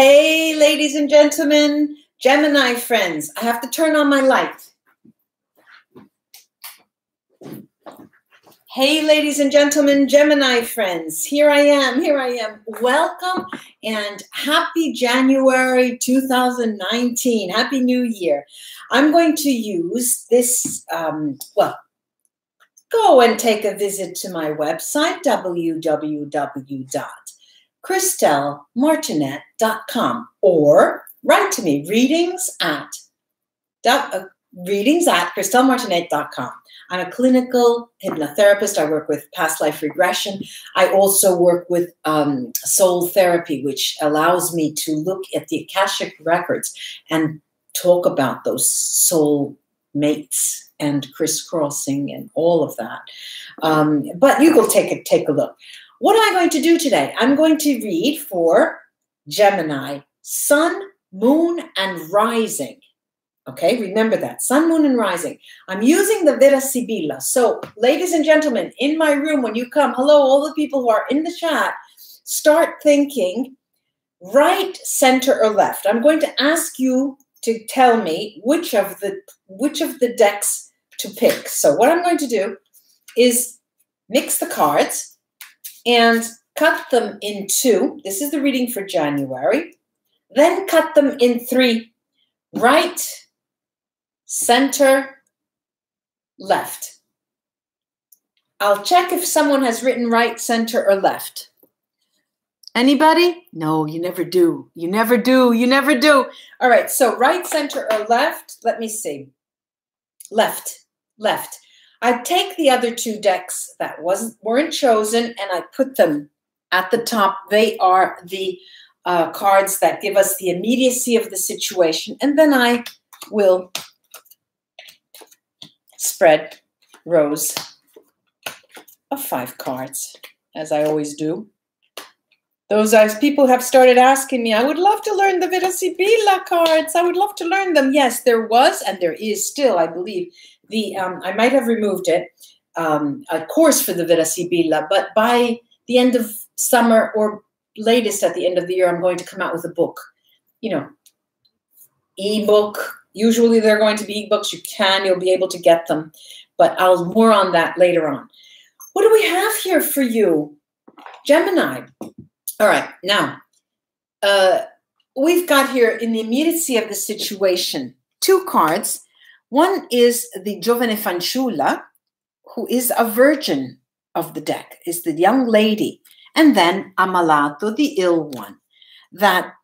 Hey, ladies and gentlemen, Gemini friends, I have to turn on my light. Hey, ladies and gentlemen, Gemini friends, here I am. Welcome and happy January 2019. Happy New Year. I'm going to use this, go and take a visit to my website, www.ChristelleMartinette.com, or write to me, readings at ChristelleMartinette.com. I'm a clinical hypnotherapist. I work with past life regression. I also work with soul therapy, which allows me to look at the Akashic records and talk about those soul mates and crisscrossing and all of that. But you go take a look. What am I going to do today? I'm going to read for Gemini, Sun, Moon, and Rising. Okay, remember that, Sun, Moon, and Rising. I'm using the VERA SIBILLA. So, ladies and gentlemen, in my room, when you come, hello, all the people who are in the chat, start thinking right, center, or left. I'm going to ask you to tell me which of the decks to pick. So what I'm going to do is mix the cards and cut them in two. This is the reading for January. Then cut them in three, right, center, left. I'll check if someone has written right, center, or left. Anybody? No, you never do. You never do. You never do. All right, so right, center, or left? Let me see. Left. I take the other two decks that weren't chosen and I put them at the top. They are the cards that give us the immediacy of the situation. And then I will spread rows of 5 cards, as I always do. Those people have started asking me, I would love to learn the VERA SIBILLA cards. I would love to learn them. Yes, there was, and there is still, I believe, I might have removed it, a course for the VERA SIBILLA, but by the end of summer or latest at the end of the year, I'm going to come out with a book. You know, ebook. Usually they're going to be ebooks. You'll be able to get them, but I'll more on that later on. What do we have here for you, Gemini? All right, now, we've got here in the immediacy of the situation 2 cards. One is the Giovane Fanciulla, who is a virgin of the deck, is the young lady, and then Ammalato, the ill one, that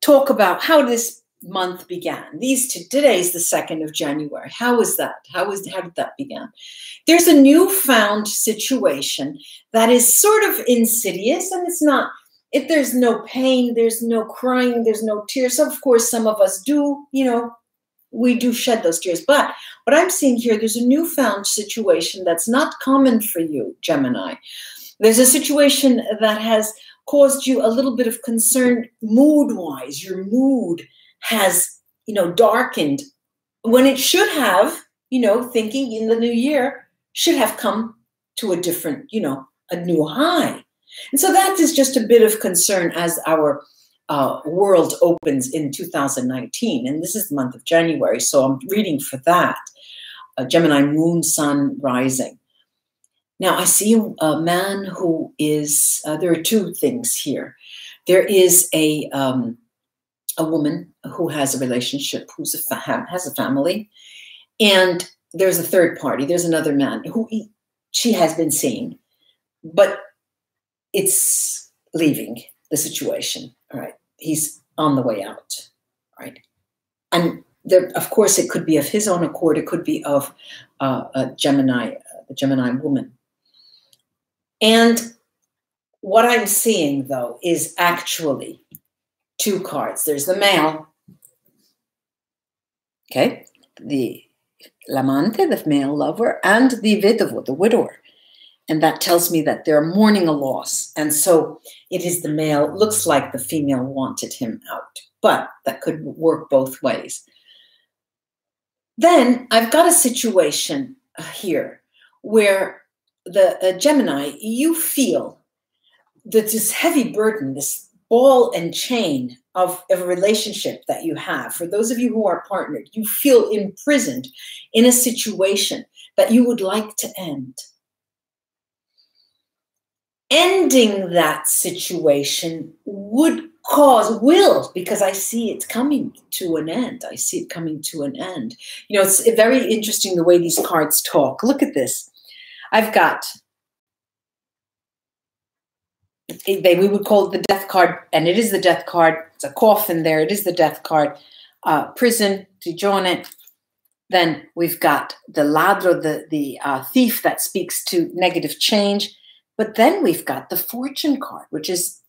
talk about how this month began. Today's the 2nd of January. How was that? How did that begin? There's a newfound situation that is sort of insidious, and it's not. If there's no pain, there's no crying, there's no tears. Of course, some of us do, we do shed those tears. But what I'm seeing here, there's a newfound situation that's not common for you, Gemini. There's a situation that has caused you a little bit of concern mood-wise. Your mood has, darkened when it should have, thinking in the new year, should have come to a different, a new high. And so that is just a bit of concern as our world opens in 2019. And this is the month of January, so I'm reading for that. Gemini, Moon, Sun, Rising. Now, I see a man who is, there are 2 things here. There is a woman who has a relationship, has a family, and there's a third party. There's another man who she has been seeing, but it's leaving the situation. All right, he's on the way out. All right, and there, of course, it could be of his own accord. It could be of a Gemini woman. And what I'm seeing, though, is actually 2 cards. There's the male, okay, the l'amante, the male lover, and the vedovo, the widower. And that tells me that they're mourning a loss. And so it is the male. It looks like the female wanted him out, but that could work both ways. Then I've got a situation here where the Gemini, you feel that this heavy burden, this ball and chain of a relationship that you have. For those of you who are partnered, you feel imprisoned in a situation that you would like to end. Ending that situation will, because I see it's coming to an end. I see it coming to an end. You know, it's very interesting the way these cards talk. Look at this. I've got, we would call it the death card, and it is the death card. It's a coffin there. It is the death card. Prison, to join it. Then we've got the ladro, the thief that speaks to negative change. But then we've got the fortune card, which is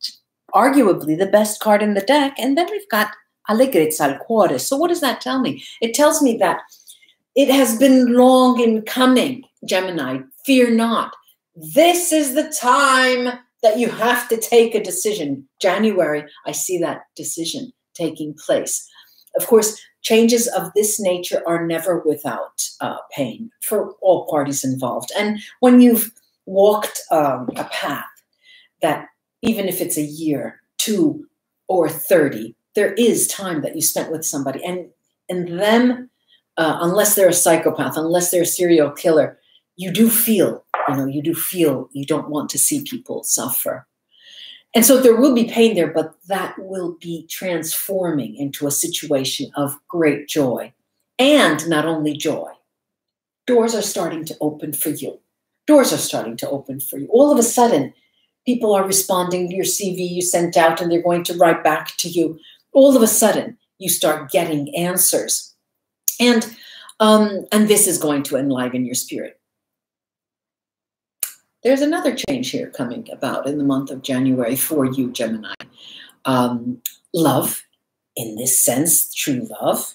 arguably the best card in the deck. And then we've got allegrezza al cuore. So what does that tell me? It tells me that it has been long in coming, Gemini. Fear not. This is the time that you have to take a decision. January, I see that decision taking place. Of course, changes of this nature are never without pain for all parties involved. And when you've walked a path that, even if it's a year, 2 or 30, there is time that you spent with somebody. And them, unless they're a psychopath, unless they're a serial killer, you do feel, you don't want to see people suffer. And so there will be pain there, but that will be transforming into a situation of great joy. And not only joy, doors are starting to open for you. Doors are starting to open for you. All of a sudden, people are responding to your CV you sent out, and they're going to write back to you. All of a sudden, you start getting answers. And this is going to enliven your spirit. There's another change here coming about in the month of January for you, Gemini. Love, in this sense, true love.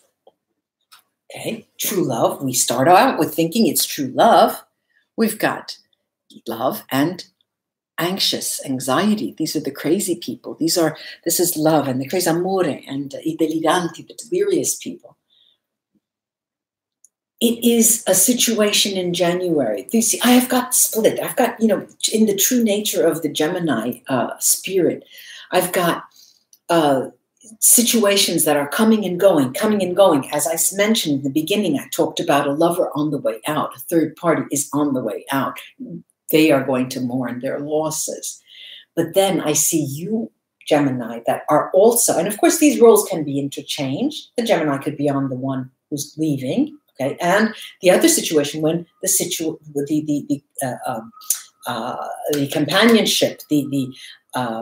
Okay, true love. We start out with thinking it's true love. We've got love and anxious, anxiety. These are the crazy people. This is love and the crazy amore and I deliranti, the delirious people. It is a situation in January. You see, I have got split. I've got, in the true nature of the Gemini spirit, I've got situations that are coming and going. As I mentioned in the beginning, I talked about a lover on the way out. A third party is on the way out. They are going to mourn their losses. But then I see you, Gemini, that are also, and of course these roles can be interchanged. The Gemini could be on the one who's leaving, okay, and the other situation when the companionship, the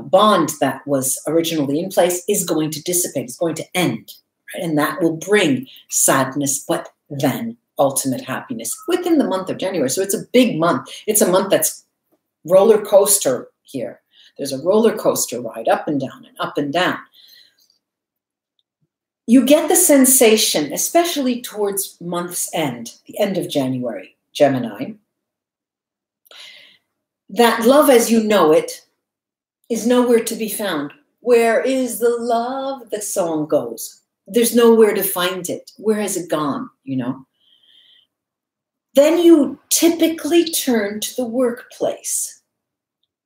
bond that was originally in place is going to dissipate. It's going to end, right? And that will bring sadness, but then ultimate happiness within the month of January. So it's a big month. It's a month that's roller coaster here. There's a roller coaster ride up and down and up and down. You get the sensation, especially towards month's end, the end of January, Gemini, that love as you know it is nowhere to be found. Where is the love? The song goes. There's nowhere to find it. Where has it gone, Then you typically turn to the workplace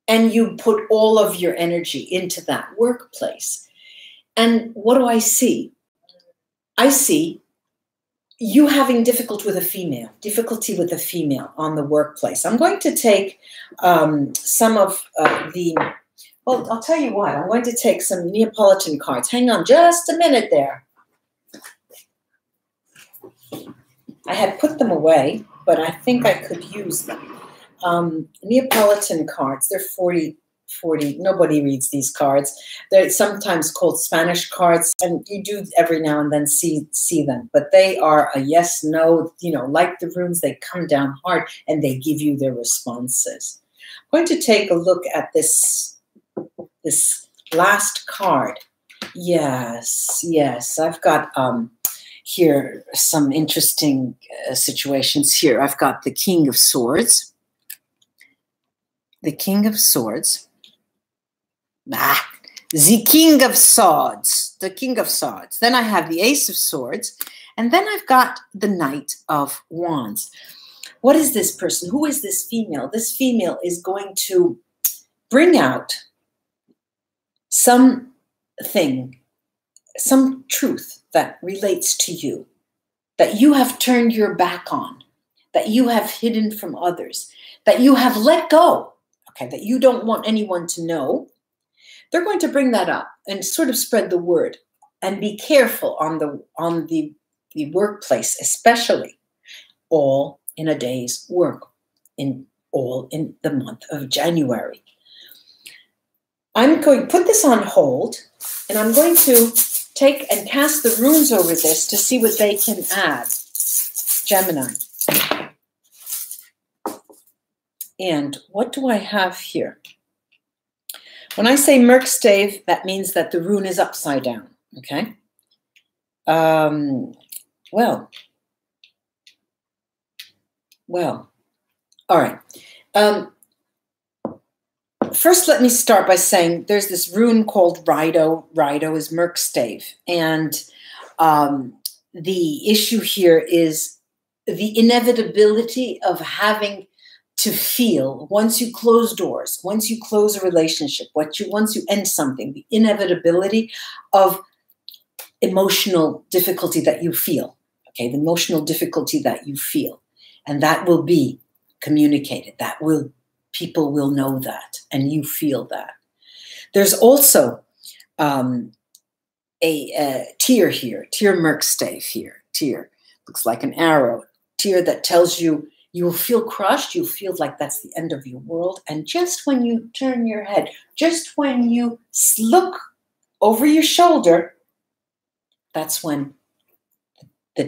and you put all of your energy into that workplace. And what do I see? I see you having difficulty with a female on the workplace. I'm going to take some of well, I'll tell you what, I'm going to take some Neapolitan cards. Hang on just a minute there. I had put them away, but I think I could use them. Neapolitan cards, they're 40. Nobody reads these cards. They're sometimes called Spanish cards, and you do every now and then see them. But they are a yes, no, like the runes, they come down hard and they give you their responses. I'm going to take a look at this last card. Yes, I've got here some interesting situations here. I've got the King of Swords. The King of Swords. The King of Swords. The King of Swords. Then I have the Ace of Swords. And then I've got the Knight of Wands. What is this person? Who is this female? This female is going to bring out something, some truth that relates to you, that you have turned your back on, that you have hidden from others, that you have let go, okay, that you don't want anyone to know, they're going to bring that up and sort of spread the word. And be careful on the workplace, especially all in a day's work, all in the month of January. I'm going to put this on hold, and I'm going to take and cast the runes over this to see what they can add. Gemini. And what do I have here? When I say Merkstave, that means that the rune is upside down, okay? Well, all right. First, let me start by saying there's this rune called Rido. Rido is Merkstave. And the issue here is the inevitability of having to feel, once you close doors, once you close a relationship, once you end something, the inevitability of emotional difficulty that you feel, okay, the emotional difficulty that you feel. And that will be communicated. People will know that, and you feel that. There's also a tear here, tear Merkstave here, tear. Looks like an arrow, tear that tells you you will feel crushed, you'll feel like that's the end of your world. And just when you turn your head, just when you look over your shoulder, that's when the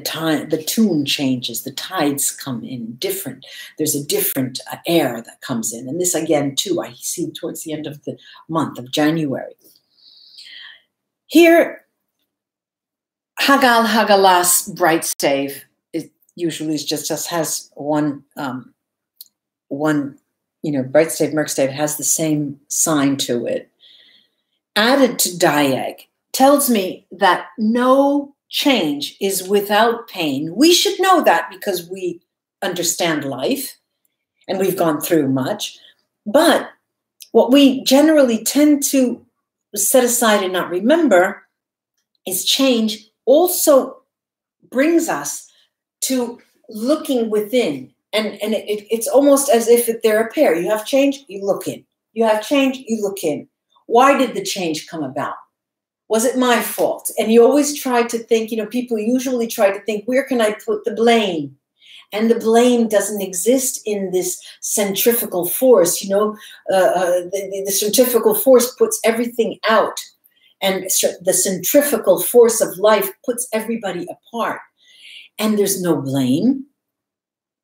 tune changes, the tides come in different. There's a different air that comes in. And this again, too, I see towards the end of the month of January. Here, Hagal Hagalas bright stave, it usually just has one, bright stave, Merkstave has the same sign to it. Added to Diag tells me that no change is without pain. We should know that because we understand life and we've gone through much. But what we generally tend to set aside and not remember is change also brings us to looking within. And it's almost as if they're a pair. You have change, you look in. You have change, you look in. Why did the change come about? Was it my fault? And you always try to think, people usually try to think, where can I put the blame? And the blame doesn't exist in this centrifugal force. The centrifugal force puts everything out. And the centrifugal force of life puts everybody apart. And there's no blame.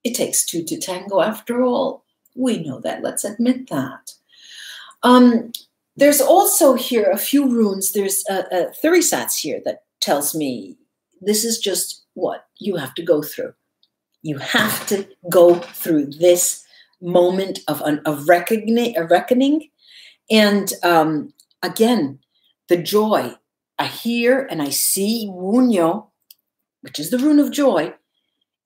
It takes two to tango after all. We know that. Let's admit that. There's also here a few runes. There's a Thurisats here that tells me this is just what you have to go through. You have to go through this moment of reckoning. And again, the joy. I hear and I see Wunyo, which is the rune of joy,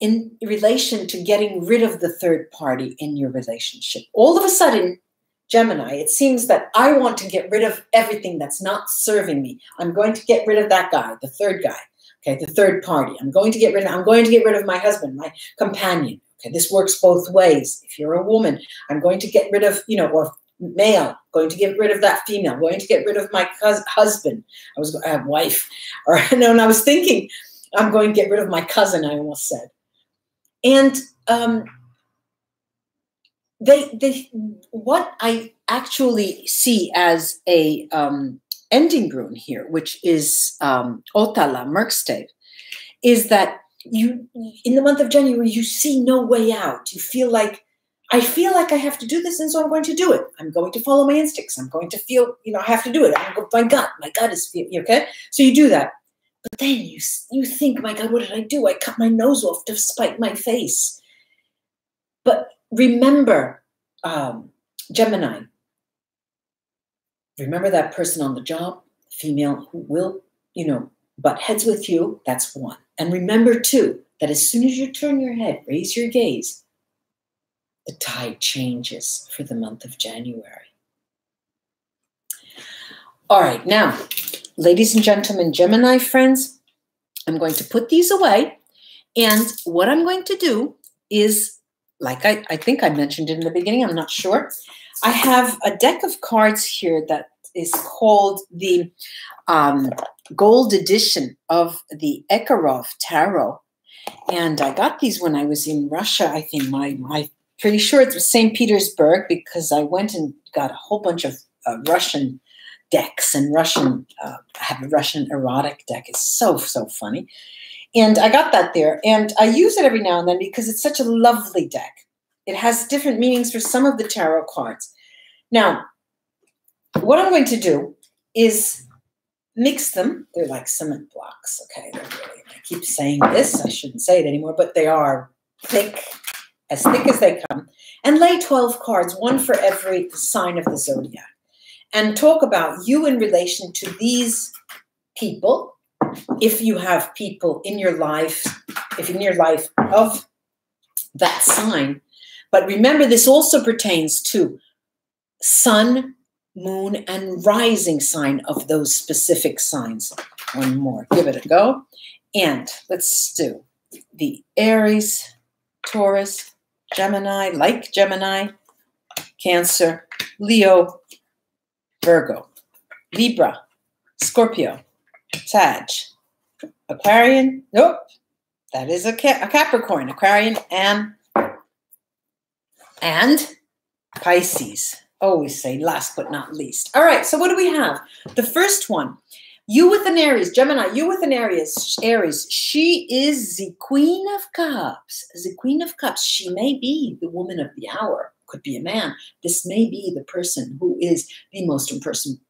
in relation to getting rid of the third party in your relationship. All of a sudden, Gemini, it seems that I want to get rid of everything that's not serving me. I'm going to get rid of that guy, the third guy, okay, the third party. I'm going to get rid of my husband, my companion. Okay, this works both ways. If you're a woman, I'm going to get rid of, or male, going to get rid of that female, going to get rid of my husband. I have wife, and I was thinking, I'm going to get rid of my cousin, I almost said. And what I actually see as a ending rune here, which is Otala, Merkstave, is that you, in the month of January, you see no way out. You feel like, I have to do this, and so I'm going to do it. I'm going to follow my instincts. I'm going to feel, I have to do it. I'm going to go, my gut is feeling, okay? So you do that. But then you think, my God, what did I do? I cut my nose off to spite my face. But remember, Gemini, remember that person on the job, female, who will, butt heads with you. That's one. And remember, too, that as soon as you turn your head, raise your gaze, the tide changes for the month of January. All right, now, ladies and gentlemen, Gemini friends, I'm going to put these away. And what I'm going to do is, like I think I mentioned it in the beginning, I'm not sure. I have a deck of cards here that is called the gold edition of the Ekharov Tarot. And I got these when I was in Russia, I think. I'm pretty sure it was St. Petersburg, because I went and got a whole bunch of Russian decks and Russian, I have a Russian erotic deck. It's so, so funny. And I got that there. And I use it every now and then because it's such a lovely deck. It has different meanings for some of the tarot cards. Now, what I'm going to do is mix them. They're like cement blocks, okay? They're really, I keep saying this. I shouldn't say it anymore, but they are thick as they come. And lay 12 cards, one for every sign of the zodiac. And talk about you in relation to these people. If you have people in your life, if in your life of that sign. But remember, this also pertains to sun, moon, and rising sign of those specific signs. One more, give it a go. And let's do the Aries, Taurus, Gemini, like Gemini, Cancer, Leo, Virgo, Libra, Scorpio, Sag, Aquarian, nope, that is a Capricorn, Aquarian, and Pisces. Always say last but not least. All right, so what do we have? The first one, you with an Aries, Gemini, you with an Aries, she is the Queen of Cups. The Queen of Cups, she may be the woman of the hour, could be a man. This may be the person who is the most important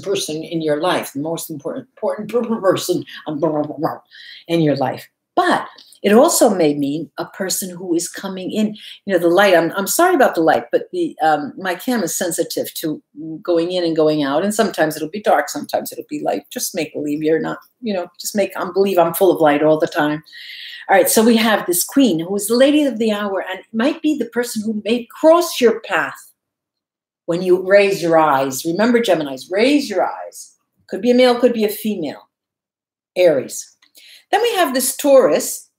person in your life, the most important person in your life. But it also may mean a person who is coming in. You know, the light, I'm sorry about the light, but the my cam is sensitive to going in and going out. And sometimes it'll be dark, sometimes it'll be light. Just make believe you're not, you know, just make believe I'm full of light all the time. All right, so we have this queen who is the lady of the hour, and might be the person who may cross your path when you raise your eyes. Remember, Geminis, raise your eyes. Could be a male, could be a female. Aries. Then we have this Taurus,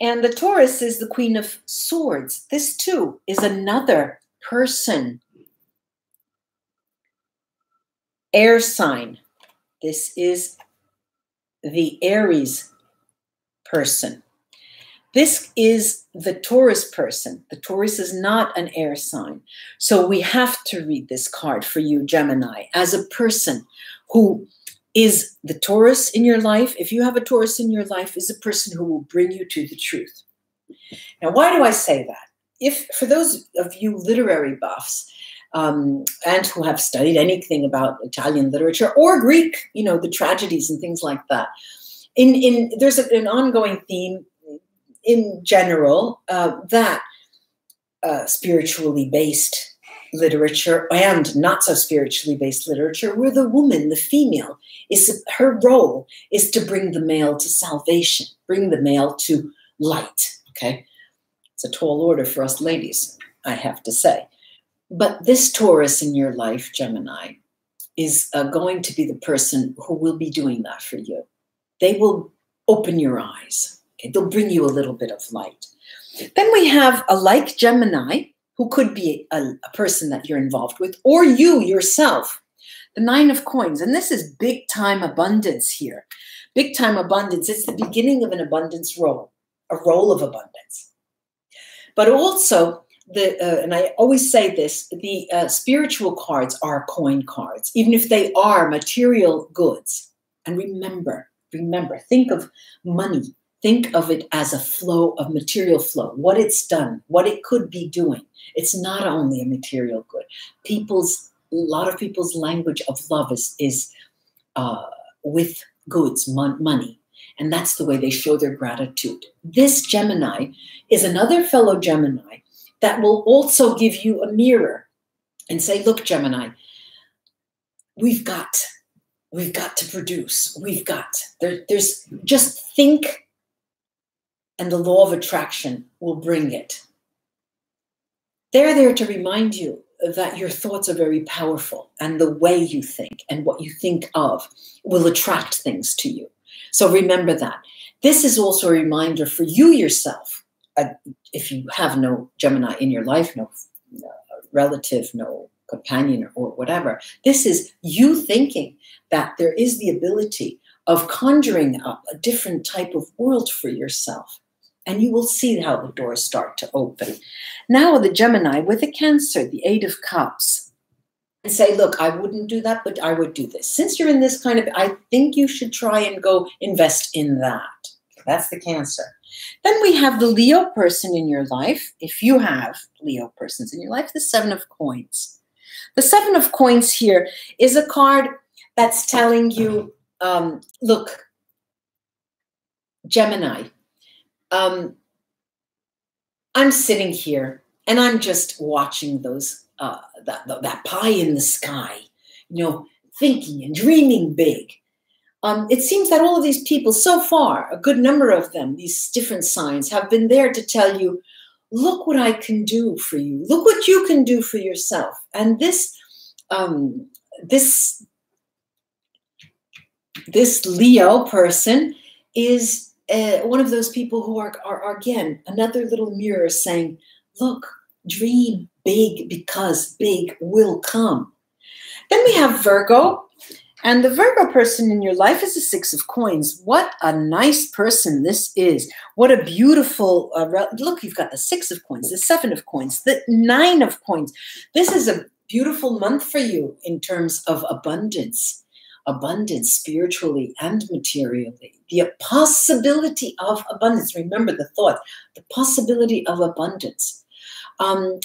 and the Taurus is the Queen of Swords. This too is another person. Air sign. This is the Aries person. This is the Taurus person. The Taurus is not an air sign. So we have to read this card for you, Gemini, as a person who is the Taurus in your life. If you have a Taurus in your life, is a person who will bring you to the truth. Now, why do I say that? If for those of you literary buffs and who have studied anything about Italian literature or Greek, you know, the tragedies and things like that, there's an ongoing theme in general that spiritually based literature and not so spiritually based literature, where the woman, the female, her role is to bring the male to salvation, bring the male to light. Okay, it's a tall order for us ladies, I have to say. But this Taurus in your life, Gemini, is going to be the person who will be doing that for you. They will open your eyes. Okay? They'll bring you a little bit of light. Then we have a like Gemini, who could be a person that you're involved with, or you yourself. The Nine of Coins. And this is big time abundance here. Big time abundance. It's the beginning of an abundance role, a role of abundance. But also, and I always say this, the spiritual cards are coin cards, even if they are material goods. And remember, think of money. Think of it as a flow of material flow, what it's done, what it could be doing. It's not only a material good. A lot of people's language of love is with goods, money. And that's the way they show their gratitude. This Gemini is another fellow Gemini that will also give you a mirror and say, look, Gemini, we've got to produce. There's just think, and the law of attraction will bring it. They're there to remind you that your thoughts are very powerful, and the way you think and what you think of will attract things to you. So remember that. This is also a reminder for you yourself. If you have no Gemini in your life, no relative, no companion or whatever, this is you thinking that there is the ability of conjuring up a different type of world for yourself. And you will see how the doors start to open. Now the Gemini with the Cancer, the 8 of Cups, and say, look, I wouldn't do that, but I would do this. Since you're in this kind of, I think you should try and go invest in that. That's the Cancer. Then we have the Leo person in your life. If you have Leo persons in your life, the 7 of Coins. The 7 of Coins here is a card that's telling you, look, Gemini, I'm sitting here and I'm just watching those that pie in the sky, you know, thinking and dreaming big. It seems that all of these people so far, a good number of them, these different signs, have been there to tell you, look what I can do for you. Look what you can do for yourself. And this Leo person is one of those people who are again, another little mirror saying, look, dream big because big will come. Then we have Virgo, and the Virgo person in your life is the 6 of Coins. What a nice person this is. What a beautiful, look, you've got the 6 of Coins, the 7 of Coins, the 9 of Coins. This is a beautiful month for you in terms of abundance. Abundance spiritually and materially, the possibility of abundance. Remember the thought, the possibility of abundance.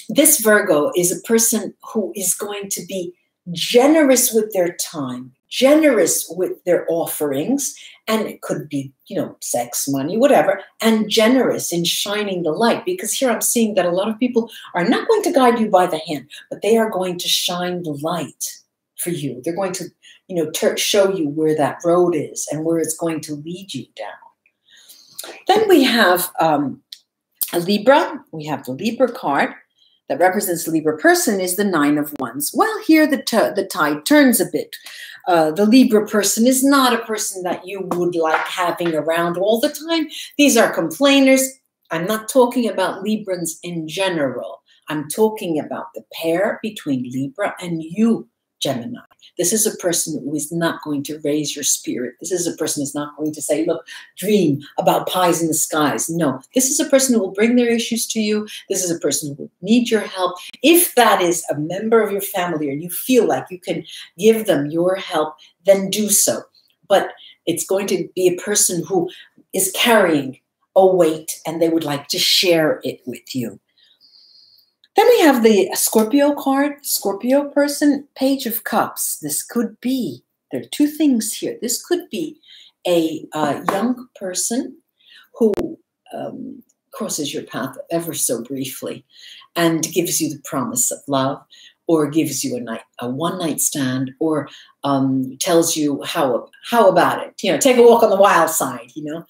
This Virgo is a person who is going to be generous with their time, generous with their offerings, and it could be, you know, sex, money, whatever, and generous in shining the light. Because here I'm seeing that a lot of people are not going to guide you by the hand, but they are going to shine the light for you. They're going to, you know, show you where that road is and where it's going to lead you down. Then we have a Libra. We have the Libra card that represents the Libra person is the 9 of Wands. Well, here the tide turns a bit. The Libra person is not a person that you would like having around all the time. These are complainers. I'm not talking about Librans in general. I'm talking about the pair between Libra and you, Gemini. This is a person who is not going to raise your spirit. This is a person who's not going to say, look, dream about pies in the skies. No, this is a person who will bring their issues to you. This is a person who will need your help. If that is a member of your family and you feel like you can give them your help, then do so. But it's going to be a person who is carrying a weight and they would like to share it with you. Then we have the Scorpio card, Scorpio person, Page of Cups. This could be, there are two things here. This could be a young person who crosses your path ever so briefly and gives you the promise of love, or gives you a one-night stand, or tells you how about it. You know, take a walk on the wild side, you know.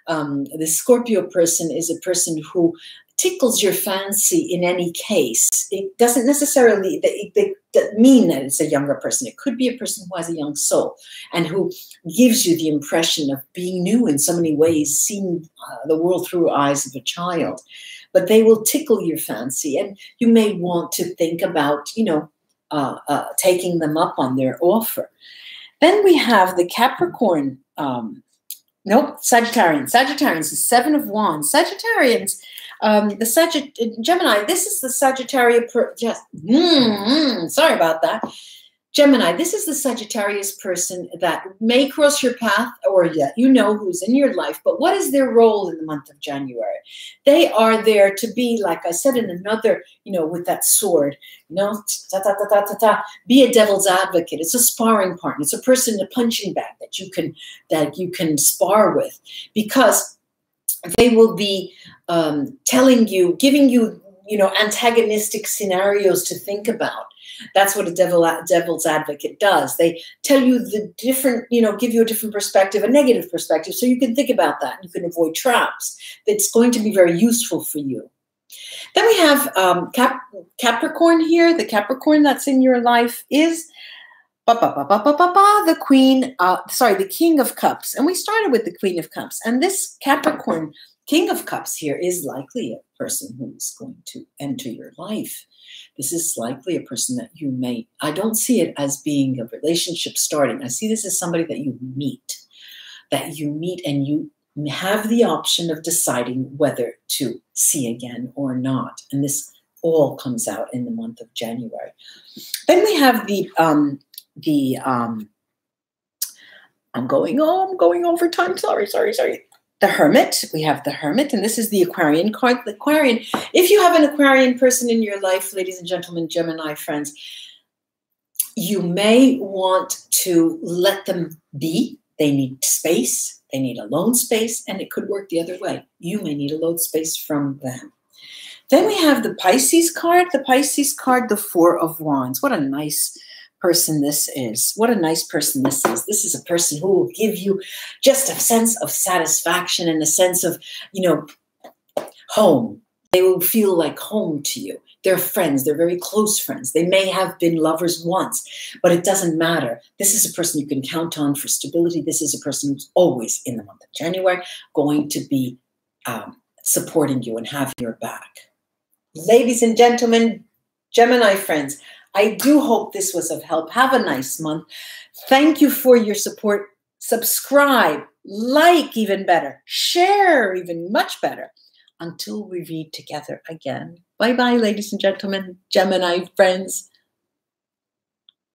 The Scorpio person is a person who tickles your fancy in any case. It doesn't necessarily mean that it's a younger person. It could be a person who has a young soul and who gives you the impression of being new in so many ways, seeing the world through eyes of a child. But they will tickle your fancy, and you may want to think about, you know, taking them up on their offer. Then we have the Capricorn, Sagittarians. Sagittarians, the 7 of Wands. Sagittarians, Gemini, this is the Sagittarius, sorry about that. Gemini, this is the Sagittarius person that may cross your path, or yet you know who's in your life, but what is their role in the month of January? They are there to be, like I said in another, you know, with that sword, you know, be a devil's advocate. It's a sparring partner. It's a person, a punching bag that you can spar with, because they will be telling you, giving you, you know, antagonistic scenarios to think about. That's what a devil's advocate does. They tell you the different, you know, give you a different perspective, a negative perspective, so you can think about that. You can avoid traps. It's going to be very useful for you. Then we have Capricorn here. The Capricorn that's in your life is the Queen, the King of Cups. And we started with the Queen of Cups. And this Capricorn King of Cups here is likely a person who is going to enter your life. This is likely a person that you may, I don't see it as being a relationship starting. I see this as somebody that you meet and you have the option of deciding whether to see again or not. And this all comes out in the month of January. Then we have I'm going over time. Sorry. The Hermit. We have the Hermit, and this is the Aquarian card. The Aquarian, if you have an Aquarian person in your life, ladies and gentlemen, Gemini friends, you may want to let them be. They need space. They need alone space, and it could work the other way. You may need alone space from them. Then we have the Pisces card. The Pisces card, the Four of Wands. What a nice person this is. What a nice person this is. This is a person who will give you just a sense of satisfaction and a sense of, home. They will feel like home to you. They're friends. They're very close friends. They may have been lovers once, but it doesn't matter. This is a person you can count on for stability. This is a person who's always, in the month of January, going to be supporting you and have your back. Ladies and gentlemen, Gemini friends, I do hope this was of help. Have a nice month. Thank you for your support. Subscribe, like even better, share even much better. Until we read together again. Bye-bye, ladies and gentlemen, Gemini friends.